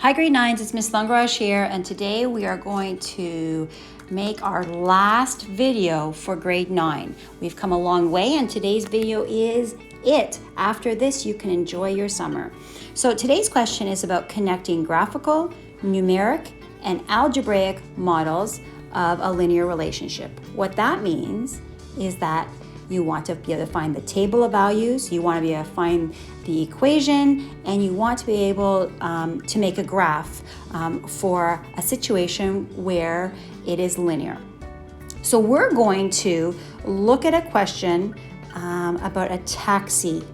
Hi grade 9s, it's Miss Lungaraj here, and today we are going to make our last video for grade 9. We've come a long way and today's video is it. After this, you can enjoy your summer. So today's question is about connecting graphical, numeric, and algebraic models of a linear relationship. What that means is that you want to be able to find the table of values, you want to be able to find the equation, and you want to be able to make a graph for a situation where it is linear. So we're going to look at a question about a taxi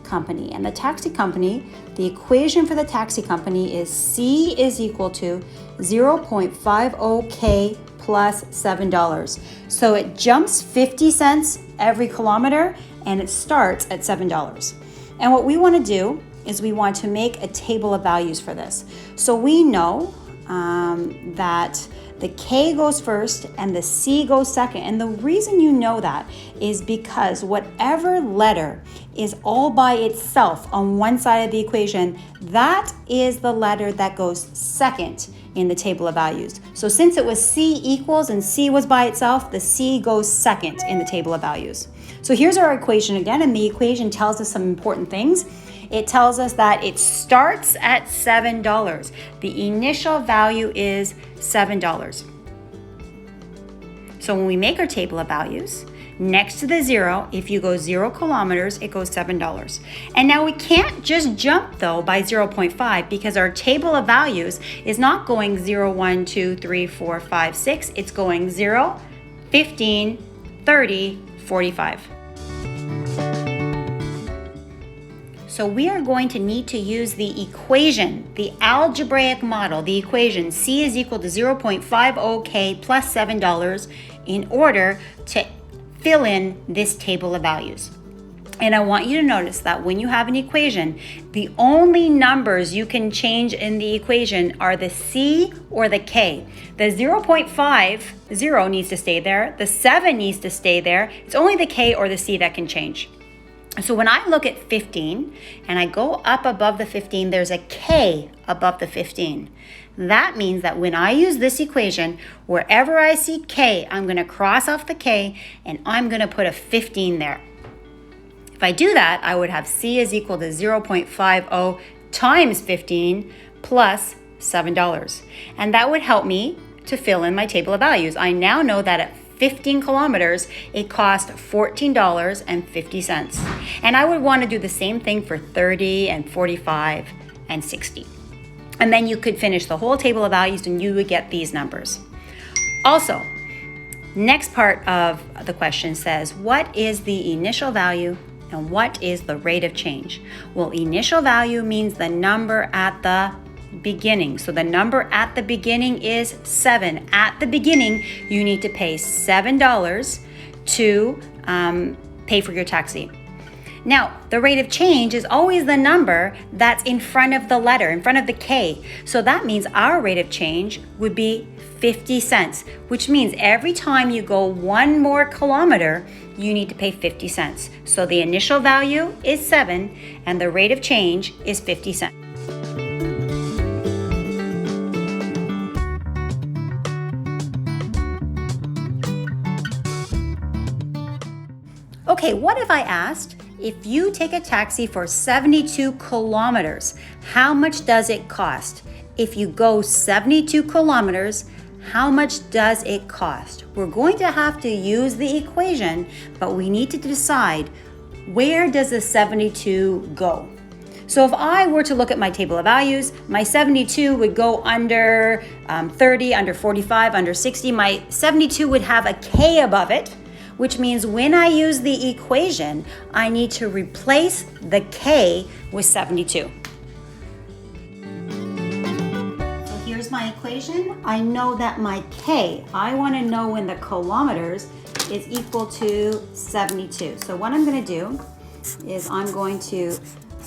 company. And the taxi company, the equation for the taxi company is C is equal to 0.50K plus $7. So it jumps 50 cents every kilometer and it starts at $7. And what we want to do is we want to make a table of values for this. So we know that the K goes first and the C goes second. And the reason you know that is because whatever letter is all by itself on one side of the equation, that is the letter that goes second in the table of values. So since it was C equals and C was by itself, the C goes second in the table of values. So here's our equation again, and the equation tells us some important things. It tells us that it starts at $7. The initial value is $7. So when we make our table of values, next to the zero, if you go 0 kilometers, it goes $7. And now we can't just jump though by 0.5 because our table of values is not going 0, 1, 2, 3, 4, 5, 6. It's going 0, 15, 30, 45. So we are going to need to use the equation, the algebraic model, the equation C is equal to 0.50K plus $7 in order to fill in this table of values. And I want you to notice that when you have an equation, the only numbers you can change in the equation are the C or the K. The 0.50 needs to stay there. The 7 needs to stay there. It's only the K or the C that can change. So when I look at 15 and I go up above the 15, there's a K above the 15. That means that when I use this equation, wherever I see K, I'm going to cross off the K and I'm going to put a 15 there. If I do that, I would have C is equal to 0.50 times 15 plus $7. And that would help me to fill in my table of values. I now know that at 15 kilometers, it cost $14.50. And I would want to do the same thing for 30 and 45 and 60. And then you could finish the whole table of values and you would get these numbers. Also, next part of the question says, what is the initial value and what is the rate of change? Well, initial value means the number at the beginning. So the number at the beginning is 7. At the beginning, you need to pay $7 to pay for your taxi. Now, the rate of change is always the number that's in front of the letter, in front of the K. So that means our rate of change would be 50 cents, which means every time you go one more kilometer, you need to pay 50 cents. So the initial value is 7 and the rate of change is 50 cents. Okay, what if I asked, if you take a taxi for 72 kilometers, how much does it cost? If you go 72 kilometers, how much does it cost? We're going to have to use the equation, but we need to decide where does the 72 go? So if I were to look at my table of values, my 72 would go under 30, under 45, under 60. My 72 would have a K above it, which means when I use the equation, I need to replace the K with 72. So here's my equation. I know that my K, I want to know when the kilometers is equal to 72. So what I'm going to do is I'm going to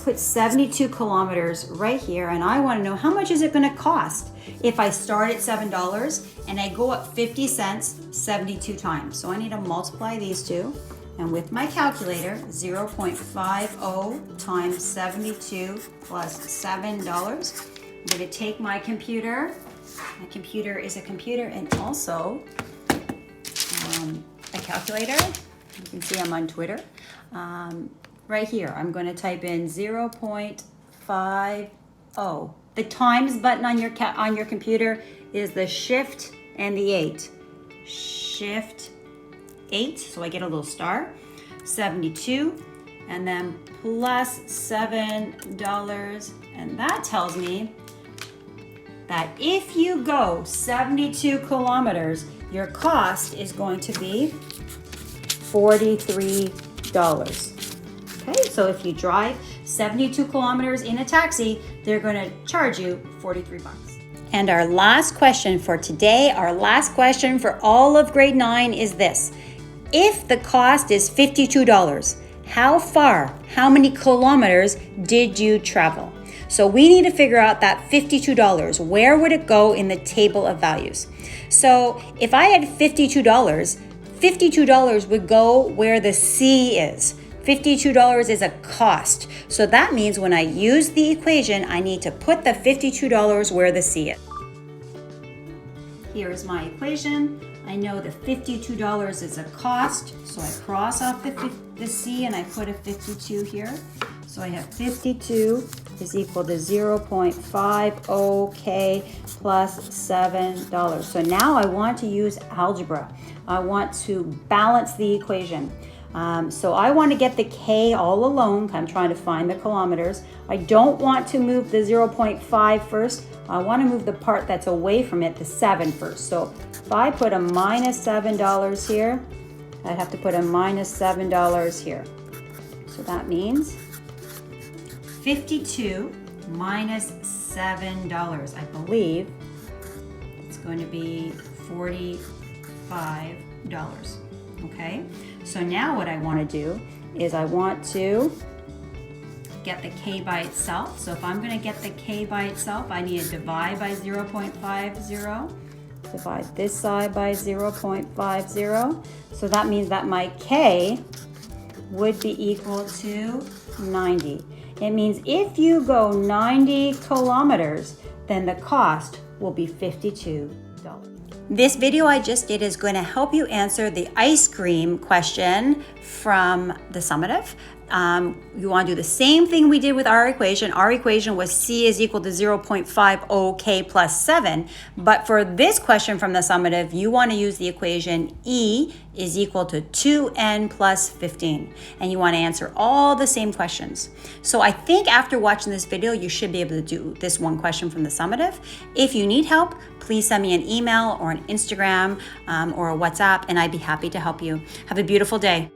put 72 kilometers right here, and I want to know how much is it going to cost if I start at $7 and I go up 50 cents 72 times. So I need to multiply these two, and with my calculator, 0.50 times 72 plus $7 I'm going to take my computer. My computer is a computer and also a calculator. You can see I'm on Twitter. Right here, I'm going to type in 0.50. The times button on your computer is the shift and the 8. Shift 8, so I get a little star. 72, and then plus $7, and that tells me that if you go 72 kilometers, your cost is going to be $43. Okay, so if you drive 72 kilometers in a taxi, they're going to charge you 43 bucks. And our last question for today, our last question for all of grade 9 is this. If the cost is $52, how far, how many kilometers did you travel? So we need to figure out that $52. Where would it go in the table of values? So if I had $52 would go where the C is. $52 is a cost. So that means when I use the equation, I need to put the $52 where the C is. Here is my equation. I know the $52 is a cost, so I cross off the C and I put a 52 here. So I have 52 is equal to 0.50K plus $7. So now I want to use algebra. I want to balance the equation. So I want to get the K all alone. I'm trying to find the kilometers. I don't want to move the 0.5 first. I want to move the part that's away from it, the 7 first. So if I put a minus $7 here, I'd have to put a minus $7 here. So that means 52 minus $7. I believe it's going to be $45. Okay, so now what I want to do is I want to get the K by itself. So if I'm going to get the K by itself, I need to divide by 0.50. Divide this side by 0.50. So that means that my K would be equal to 90. It means if you go 90 kilometers, then the cost will be $52. This video I just did is going to help you answer the ice cream question from the summative. You want to do the same thing we did with our equation. Our equation was C is equal to 0.50K plus 7. But for this question from the summative, you want to use the equation E is equal to 2n plus 15. And you want to answer all the same questions. So I think after watching this video, you should be able to do this one question from the summative. If you need help, please send me an email or an Instagram or a WhatsApp, and I'd be happy to help you. Have a beautiful day.